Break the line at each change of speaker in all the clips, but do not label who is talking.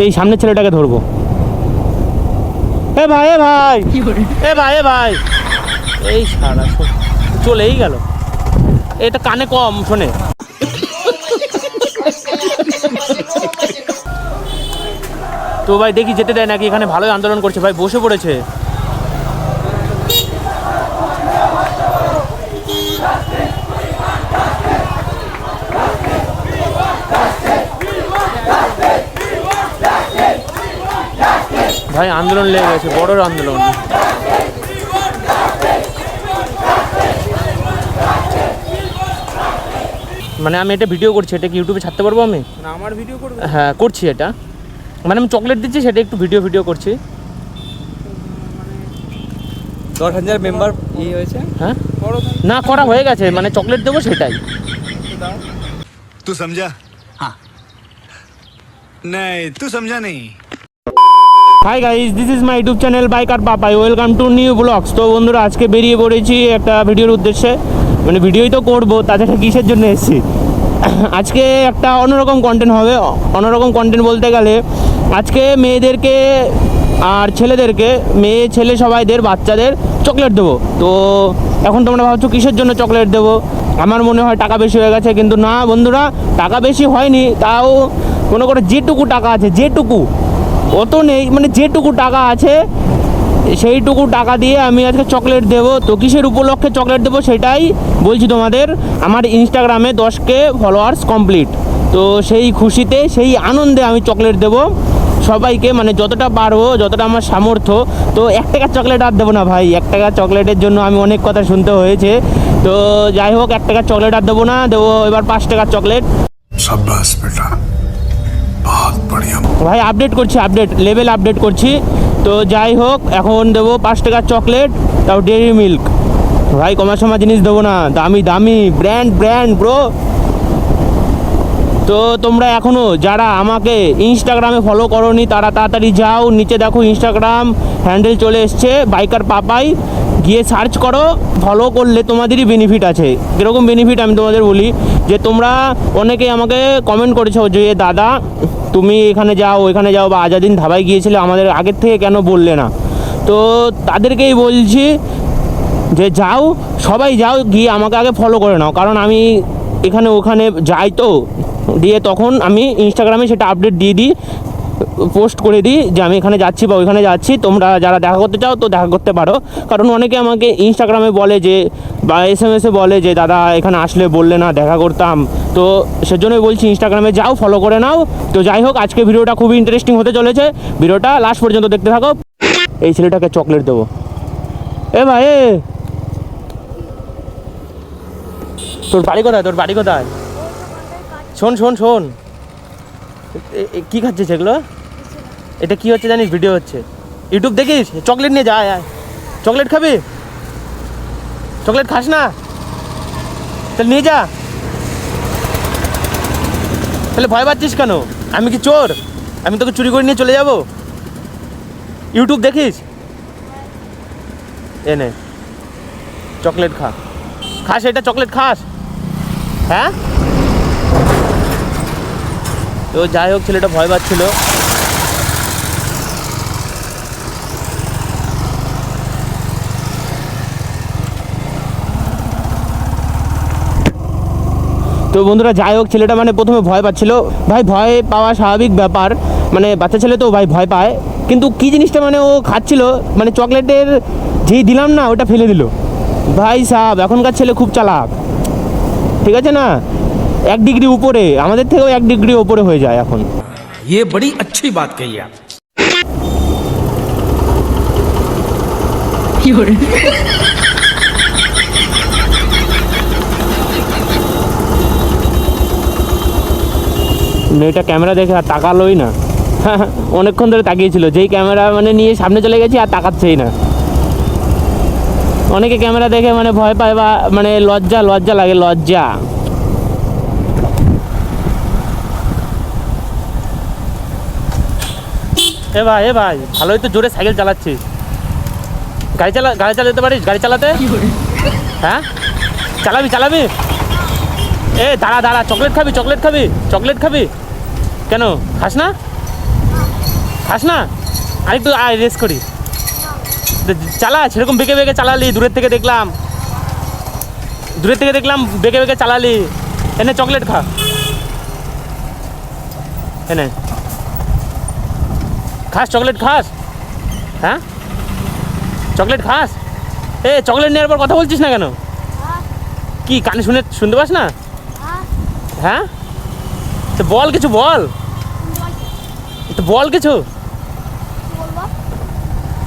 এই সামনের ছেলেটাকে ধরবো। এ ভাই এ ভাই এ ভাই এ ভাই, এই সারা চলেই গেল। এটা কানে কম শোনে। তো ভাই দেখি যেতে দেয় নাকি, এখানে ভালোই আন্দোলন করছে ভাই, বসে পড়েছে। ভাই আন্দোলন লেগে গেছে, বড় আন্দোলন। মানে আমি এটা ভিডিও করছি, এটা কি ইউটিউবে ছাড়তে পারবো আমি?
না আমার ভিডিও করবে?
হ্যাঁ করছি এটা, মানে আমি চকলেট দিচ্ছি সেটা একটু ভিডিও করছি।
10,000 মেম্বার হয়েছে।
হ্যাঁ না করা হয়ে গেছে, মানে চকলেট দেবো সেটাই।
तू समझा? हाँ नहीं तू समझा नहीं।
Hi guys, this is my YouTube channel biker Papai, welcome to new vlogs. তো বন্ধুরা আজকে বেরিয়ে পড়েছি একটা ভিডিওর উদ্দেশ্যে, মানে ভিডিওই তো করবো, তাছাড়া কিসের জন্য এসেছি। আজকে একটা অন্যরকম কন্টেন্ট হবে। অন্যরকম কন্টেন্ট বলতে গেলে আজকে মেয়েদেরকে আর ছেলেদেরকে, মেয়ে ছেলে সবাইদের বাচ্চাদের চকলেট দেবো। তো এখন তোমরা ভাবছো কিসের জন্য চকলেট দেবো, আমার মনে হয় টাকা বেশি হয়ে গেছে, কিন্তু না বন্ধুরা, টাকা বেশি হয়নি। তাও মনে করে যেটুকু টাকা আছে, যেটুকু, অত নেই, মানে যেটুকু টাকা আছে সেইটুকু টাকা দিয়ে আমি আজকে চকলেট দেবো। তো কিসের উপলক্ষে চকলেট দেবো সেটাই বলছি তোমাদের। আমার ইনস্টাগ্রামে 10K ফলোয়ার্স কমপ্লিট, তো সেই খুশিতে, সেই আনন্দে আমি চকলেট দেবো সবাইকে, মানে যতটা পারবো, যতটা আমার সামর্থ্য। তো 1 টাকার চকলেট আর দেবো না ভাই, 1 টাকার চকলেটের জন্য আমি অনেক কথা শুনতে হয়েছে। তো যাই হোক, 1 টাকার চকলেট আর দেবো না, দেবো এবার 5 টাকার চকলেট।
शाबाश बेटा, बहुत बढ़िया।
ভাই আপডেট করছি, লেভেল আপডেট করছি। তো যাই হোক, এখন দেবো 5 টাকার চকলেট, তাও ডেইরি মিল্ক। ভাই কমাসমা জিনিস দেবো না, দামি দামি ব্র্যান্ড ব্রো। তো তোমরা এখনও যারা আমাকে ইনস্টাগ্রামে ফলো করোনি তারা তাড়াতাড়ি যাও, নিচে দেখো ইনস্টাগ্রাম হ্যান্ডেল চলে এসছে বাইকার পাপাই, গিয়ে সার্চ করো। ফলো করলে তোমাদেরই বেনিফিট আছে। কীরকম বেনিফিট আমি তোমাদের বলি, যে তোমরা অনেকেই আমাকে কমেন্ট করেছো যে দাদা তুমি এখানে যাও, ওইখানে যাও, বা আজাদিন ধাবায় গিয়েছিলে, আমাদের আগের থেকে কেন বললে না? তো তাদেরকেই বলছি যে যাও, সবাই যাও, গিয়ে আমাকে আগে ফলো করে নাও। কারণ আমি এখানে ওখানে যাই, তো দিয়ে তখন আমি ইনস্টাগ্রামে সেটা আপডেট দিয়ে দিই, পোস্ট করে দিই যে আমি এখানে যাচ্ছি বা ওইখানে যাচ্ছি। তোমরা যারা দেখা করতে চাও তো দেখা করতে পারো। কারণ অনেকে আমাকে ইনস্টাগ্রামে বলে যে, বা SMS-এ বলে যে দাদা এখানে আসলে বললে না, দেখা করতাম। তো সেজন্যই বলছি ইনস্টাগ্রামে যাও, ফলো করে নাও। তো যাই হোক, আজকে ভিডিওটা খুবই ইন্টারেস্টিং হতে চলেছে, ভিডিওটা লাস্ট পর্যন্ত দেখতে থাকো। এই ছেলেটাকে চকলেট দেবো। এ ভাই এ, তোর বাড়ি কোথায়? শোন, কী খাচ্ছিস এগুলো? এটা কি হচ্ছে জানিস? ভিডিও হচ্ছে, ইউটিউব দেখিস? চকলেট নিয়ে যা, আয়। চকলেট খাবি? চকলেট খাস না? তাহলে নিয়ে যা। তাহলে ভয় পাচ্ছিস কেন? আমি কি চোর? আমি তোকে চুরি করে নিয়ে চলে যাব? ইউটিউব দেখিস? এনে চকলেট খাস, এটা চকলেট খাস? হ্যাঁ। তো যাই হোক, ছেলেটা ভয় পাচ্ছিল। তো বন্ধুরা যাই হোক, ছেলেটা মানে প্রথমে ভয় পাচ্ছিল। ভাই ভয় পাওয়া স্বাভাবিক ব্যাপার, মানে বাচ্চা ছেলে তো ভাই ভয় পায়। কিন্তু কী জিনিসটা মানে ও খাচ্ছিল, মানে চকলেটের যেই দিলাম না ওটা ফেলে দিল। ভাই সাহেব, এখনকার ছেলে খুব চালাক, ঠিক আছে না? 1 ডিগ্রি উপরে, আমাদের থেকেও 1 ডিগ্রি উপরে হয়ে যায় এখন।
ये बड़ी अच्छी बात कही आप।
মেয়েটা ক্যামেরা দেখে আর তাকালোই না। অনেকক্ষণ ধরে তাকিয়েছিল, যেই ক্যামেরা মানে নিয়ে সামনে চলে গেছি আর তাকাচ্ছেই না। অনেকে ক্যামেরা দেখে মানে ভয় পায়, বা মানে লজ্জা লাগে, লজ্জা। এ ভাই ভালোই তো জোরে সাইকেল চালাচ্ছিস। গাড়ি চালাতে পারিস? গাড়ি চালাতে? হ্যাঁ চালাবি? এ দাঁড়া, চকলেট খাবি? কেন খাস না? খাস না? আরেকটু রেস করি, চালা, সেরকম বেঁকে বেঁকে চালালি, দূরের থেকে দেখলাম বেঁকে বেঁকে চালালি। এনে চকলেট খা, এনে খাস, চকলেট খাস? হ্যাঁ, চকলেট খাস? এ চকলেট নেওয়ার পর কথা বলছিস না কেন? কি কানে শুনতে পাস না? হ্যাঁ, তো বল কিছু, বল তো, বল কিছু।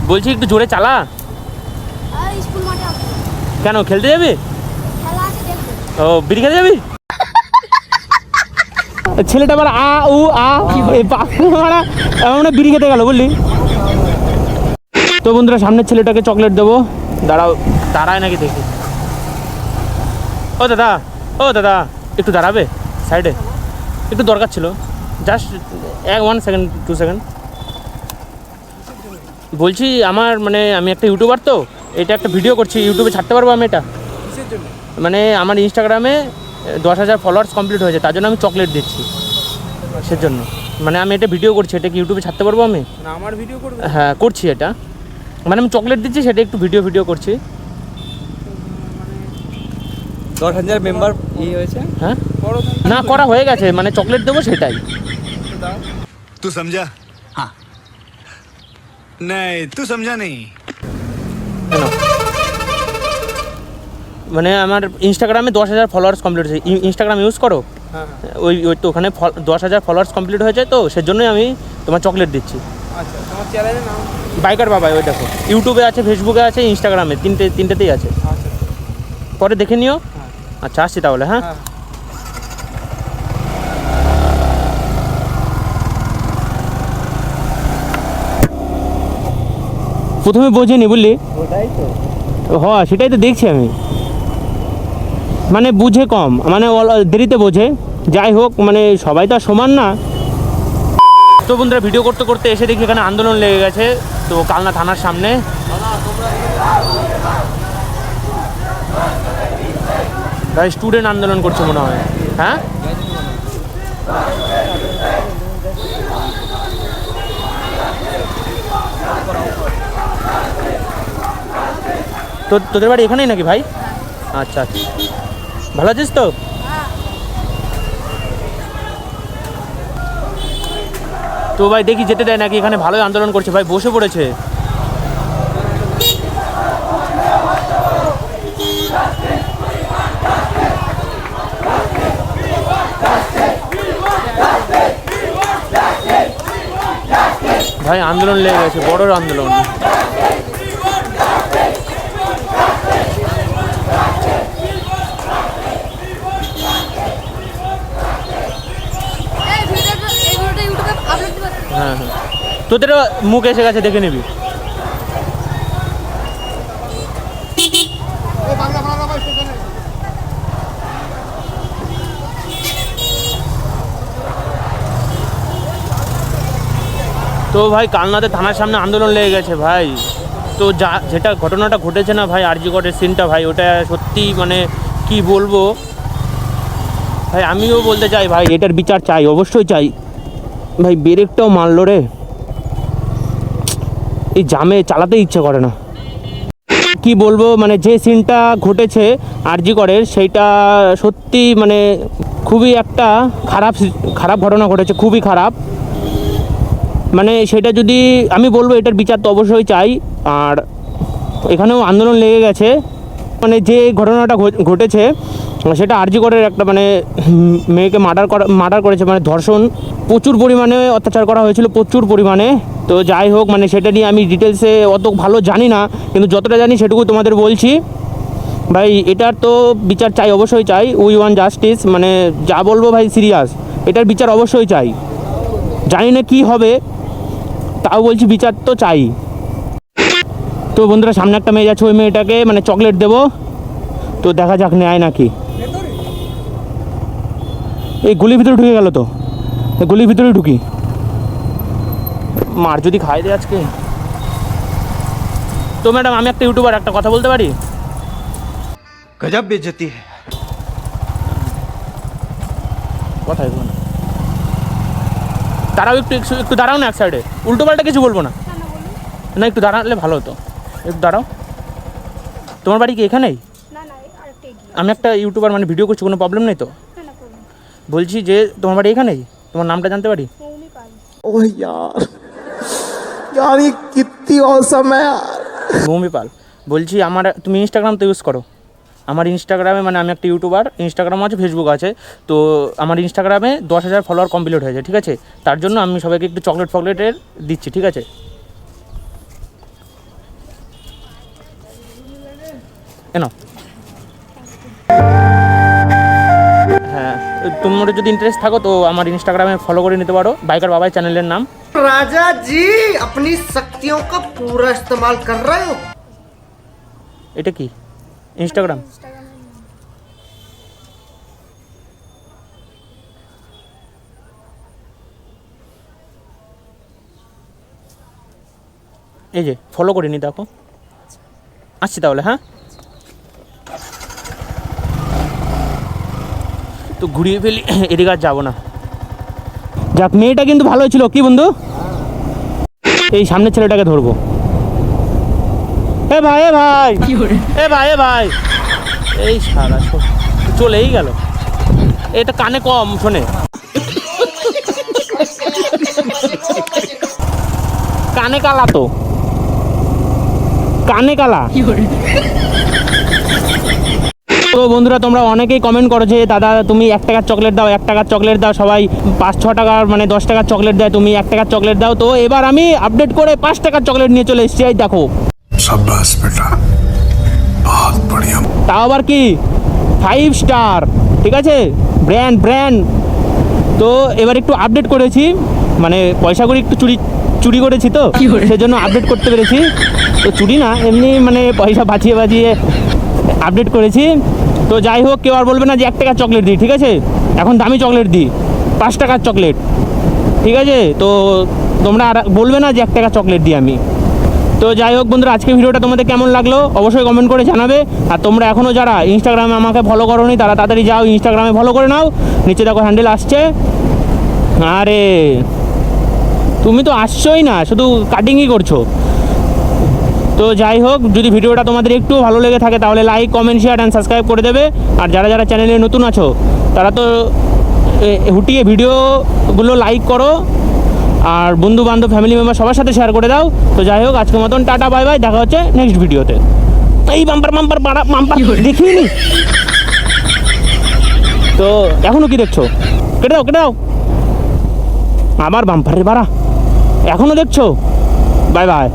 বলছি একটু জোরে চালা। কেন, খেলতে যাবি? ও, বিড়ি খেতে যাবি? ছেলেটা আবার আমরা বিড়ি খেতে গেল বললি। তো বন্ধুরা, সামনের ছেলেটাকে চকলেট দেবো, দাঁড়ায় নাকি দেখি। ও দাদা একটু দাঁড়াবে সাইডে, একটু দরকার ছিল, জাস্ট 1 সেকেন্ড 2 সেকেন্ড। বলছি আমার মানে আমি একটা ইউটিউবার, তো এটা একটা ভিডিও করছি, ইউটিউবে ছাড়তে পারবো আমি এটা? মানে আমার ইনস্টাগ্রামে 10,000 ফলোয়ার্স কমপ্লিট হয়েছে, তার জন্য আমি চকলেট দিচ্ছি, সেজন্য। মানে আমি এটা ভিডিও করছি, এটা কি ইউটিউবে ছাড়তে পারবো আমি?
আমার ভিডিও করবে?
হ্যাঁ করছি এটা, মানে আমি চকলেট দিচ্ছি, সেটা একটু ভিডিও করছি।
10,000 মেম্বার হয়েছে।
হ্যাঁ, না করা হয়ে গেছে, মানে চকলেট দেবো সেটাই।
तू समझा? हाँ। नहीं, तू समझा नहीं।
কেন? মানে আমার ইনস্টাগ্রামে 10,000 ফলোয়ার্স কমপ্লিট হয়েছে। ইনস্টাগ্রাম ইউজ করো?
হ্যাঁ।
ওই তো ওখানে 10,000 ফলোয়ার্স কমপ্লিট হয়েছে, তো সেজন্যই আমি তোমার চকলেট দিচ্ছি।
আচ্ছা, তোমার চ্যানেলের নাম?
বাইকার বাবাই, ওই দেখো, ইউটিউবে আছে, ফেসবুকে আছে, ইনস্টাগ্রামে, তিনটেতেই আছে।
আচ্ছা,
পরে দেখে নিও।
হ্যাঁ।
আচ্ছা, আসছি তাহলে। হ্যাঁ,
হ্যাঁ।
প্রথমে বোঝেনি বুঝলি।
ওটাই তো।
হ্যাঁ, সেটাই তো দেখছি আমি, মানে বুঝে কম, মানে দেরিতে বোঝে। যাই হোক, মানে সবাই তো আর সমান না। তো বন্ধুরা, ভিডিও করতে করতে এসে দেখি এখানে আন্দোলন লেগে গেছে, তো কালনা থানার সামনে। ভাই স্টুডেন্ট আন্দোলন করছে মনে হয়। হ্যাঁ, তো তোদের বাড়ি এখানেই নাকি ভাই? আচ্ছা আচ্ছা, ভালো আছিস তো? তো ভাই দেখি যেতে দেয় নাকি, এখানে ভালোই আন্দোলন করছে ভাই, বসে পড়েছে। ভাই আন্দোলন লেগে গেছে, বড় আন্দোলন। হ্যাঁ হ্যাঁ, তোদেরও মুখ এসে গেছে, দেখে নিবি। তো ভাই কালনাতে থানার সামনে আন্দোলন লেগে গেছে ভাই। তো যেটা ঘটনাটা ঘটেছে না ভাই, আরজি করের সিনটা ভাই, ওটা সত্যি মানে কি বলবো ভাই, আমিও বলতে চাই ভাই, এটার বিচার চাই, অবশ্যই চাই ভাই। ব্রেকটাও মারলো রে, এই জামে চালাতে ইচ্ছে করে না। কি বলবো, মানে যে সিনটা ঘটেছে আরজি করের, সেইটা সত্যি মানে খুবই একটা খারাপ ঘটনা ঘটেছে, খুবই খারাপ। মানে সেটা যদি আমি বলবো, এটার বিচার তো অবশ্যই চাই। আর এখানেও আন্দোলন লেগে গেছে, মানে যে ঘটনাটা ঘটেছে সেটা আরজি করের একটা মানে মেয়েকে মার্ডার করেছে, মানে ধর্ষণ, প্রচুর পরিমাণে অত্যাচার করা হয়েছিল, প্রচুর পরিমাণে। তো যাই হোক, মানে সেটা নিয়ে আমি ডিটেলসে অত ভালো জানি না, কিন্তু যতটা জানি সেটুকু তোমাদের বলছি ভাই। এটার তো বিচার চাই, অবশ্যই চাই। উই ওয়ান্ট জাস্টিস, মানে যা বলবো ভাই সিরিয়াস, এটার বিচার অবশ্যই চাই। জানি না কি হবে, তাও বলছি বিচার তো চাই। তো বন্ধুরা, সামনে একটা মেয়ে যাচ্ছে, ওই মেয়েটাকে মানে চকলেট দেবো, তো দেখা যাক নেয় নাকি। এই গলির ভিতরে ঢুকে গেল, তো এই গলির ভিতরে ঢুকি, মার যদি খাই দে আজকে। তো ম্যাডাম, আমি একটা ইউটিউবার, একটা কথা বলতে পারি?
गजब बेइज्जती है।
কথাই বল। দাঁড়াও একটু একটু একটু দাঁড়াও না এক সাইডে, উল্টো পাল্টা কিছু বলবো না। না একটু দাঁড়ালে ভালো হতো, একটু দাঁড়াও। তোমার বাড়ি কি এখানেই? আমি একটা ইউটিউবার, মানে ভিডিও করছি, কোনো প্রবলেম নেই তো? বলছি যে তোমার বাড়ি এখানেই, তোমার নামটা জানতে পারি?
ओह यार यार ये कितनी औसम है यार।
মৌমি পাল। বলছি আমার, তুমি ইনস্টাগ্রাম তো ইউজ করো? আমার ইনস্টাগ্রামে, মানে আমি একটা ইউটিউবার, ইনস্টাগ্রাম আছে, ফেসবুক আছে, তো আমার ইনস্টাগ্রামে 10,000 ফলোয়ার কমপ্লিট হয়েছে, ঠিক আছে? তার জন্য আমি সবাইকে একটু চকলেট ফকলেটের দিচ্ছি, ঠিক আছে? এনো। হ্যাঁ, তোমার যদি ইন্টারেস্ট থাকো তো আমার ইনস্টাগ্রামে ফলো করে নিতে পারো, বাইকার বাবাই চ্যানেলের নাম।
राजा जी अपनी शक्तियों का पूरा इस्तेमाल कर रहे हो।
এটা কি ইনস্টাগ্রাম? এই যে ফলো করে নি, দেখো। আসছি তাহলে, হ্যাঁ? তো ঘুরিয়ে ফেলি, এদিকে আর যাবো না। যাক, মেয়েটা কিন্তু ভালো ছিল, কি বন্ধু? এই সামনের ছেলেটাকে ধরবো। এ ভাই, এ ভাই, এ ভাই, এ ভাই, এই সারা চলেই গেল। এটা কানে কম শোনে, কানে কালা, তো কানে কালা। তো বন্ধুরা, তোমরা অনেকেই কমেন্ট করো যে দাদা তুমি 1 টাকার চকলেট দাও, 1 টাকার চকলেট দাও। সবাই 5-6 টাকার, মানে 10 টাকার চকলেট দেয়, তুমি 1 টাকার চকলেট দাও। তো এবার আমি আপডেট করে 5 টাকার চকলেট নিয়ে চলে এসেছি, এই দেখো।
शाबाश बेटा, बहुत बढ़िया।
তাও আবার কি 5 স্টার, ঠিক আছে? ব্র্যান্ড। তো এবার একটু আপডেট করেছি, মানে পয়সা করে একটু চুরি করেছি, তো সেজন্য আপডেট করতে পেরেছি। তো চুরি না, এমনি মানে পয়সা বাঁচিয়ে আপডেট করেছি। তো যাই হোক, কেউ আর বলবে না যে 1 টাকার চকলেট দিই, ঠিক আছে? এখন দামি চকলেট দিই, 5 টাকার চকলেট, ঠিক আছে? তো তোমরা আর বলবে না যে 1 টাকার চকলেট দিই আমি। তো যাই হোক বন্ধুরা, আজকে ভিডিওটা তোমাদের কেমন লাগলো অবশ্যই কমেন্ট করে জানাবে। আর তোমরা এখনও যারা ইনস্টাগ্রামে আমাকে ফলো করোনি তারা তাড়াতাড়ি যাও, ইনস্টাগ্রামে ফলো করে নাও। নিচে দেখো হ্যান্ডেল আসছে। আরে তুমি তো আসছোই না, শুধু কাটিংই করছো। তো যাই হোক, যদি ভিডিওটা তোমাদের একটু ভালো লেগে থাকে তাহলে like, comment, share and subscribe করে দেবে। আর যারা যারা চ্যানেলে নতুন আছো তারা তো হুটিয়ে ভিডিওগুলো লাইক করো, আর বন্ধু বান্ধব, ফ্যামিলি মেম্বার সবার সাথে শেয়ার করে দাও। তো যাই হোক, আজকের মতন টাটা, বাই বাই, দেখা হচ্ছে নেক্সট ভিডিওতে। এই বাম্পার দেখিয়ে নি তো, এখনো কি দেখছো? কেটে দাও। আবার বাম্পারে বাড়া, এখনো দেখছো? Bye bye.